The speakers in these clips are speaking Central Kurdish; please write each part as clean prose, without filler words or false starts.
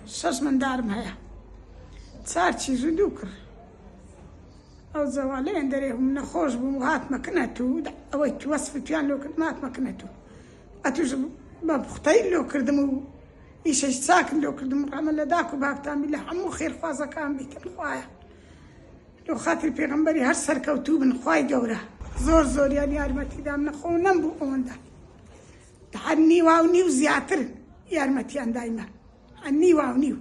6 مندارم هەیە چار چیز و 2 کرد ئەو زەواڵەیان دەرێهم نەخۆش بووم و هاتمەکەنەت و ئەوەی وەسفتیان لۆ کرد هاتمەکەنەت و ئەتوش بە پوختەی لۆ کردم و ئیشەش چاکن لۆ کردم ڕەمە لە داک و باکتان بی لە هەموو خێرخوازەکان بیتن خوایە لۆ خاتری پێغەمبەری هەر سەرکەوتوو بن خوای گەورە زۆر زۆریان یارمەتیدام نەخۆ نەمبوو ئەوەندە هەر نیوا و نیو زیاتر یارمەتیان دایمە هەر نیوا و نیو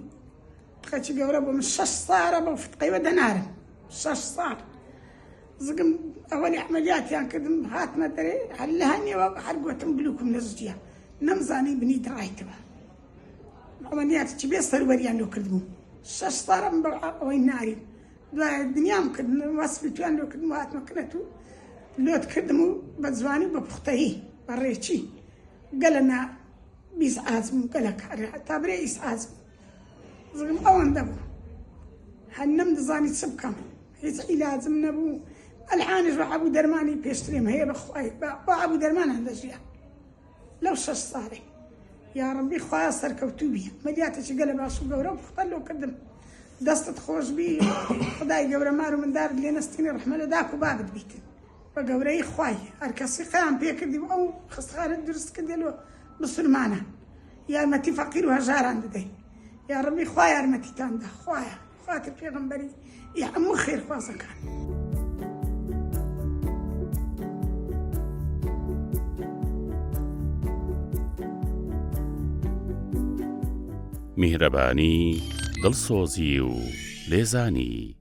خەچی گەورە بۆ من 6 ساڵە بەو فتقەیوە دەنارم 6 ساڵ زگم ئەوەلی عملیاتیان کردم هاتمە دەرێ هەر لە هەنێوە هەر گوتم بلوکم لە زجیە نەمزانی بنی دڕایتەوە عملیاتی چی بێ سەروەریان لۆ کردبوو 6 ساڵم بە ئەوەی ناریم دوایە دنیام کردن وەسفتیان لۆ کردم و هاتمەکەنەت و لۆت کردم و بە جوانی بە پوختەیی بە ڕێچی گەلە نا بیست ئازم گەلە کارە تا برێ ئیس ئازم زگم ئەوەندە بوو هەر نەمدەزانی چ بکەم هیچ عیلاجم نەبوو ئەلحانش بە عەبوو دەرمانی پێشترێم هەیە بەخوای بە عەبوو دەرمان هەندەژیە لەو 6 ساڵێ یا ڕەبی خوایە سەرکەوتوو بی عملیاتێکی گەلە باش و گەورە پوختە لۆ کردم دەستت خۆش بی خدای گەورە مار و مندار لێ نەستینی ڕەحمە لە داک و بابت بیتن بە گەورەی خوای هەر کەسی خەیان پێ کردی و ئەو خستخانت دروست کردێنەوە مسلمانە یارمەتی فەقیر و هەژاران دەدەی یا ڕەبی خوای یارمەتیتاندا خوایە خاتر پێغەمبەری یا هەموو خێرخوازەکان میهرەبانی دڵسۆزی و لێزانی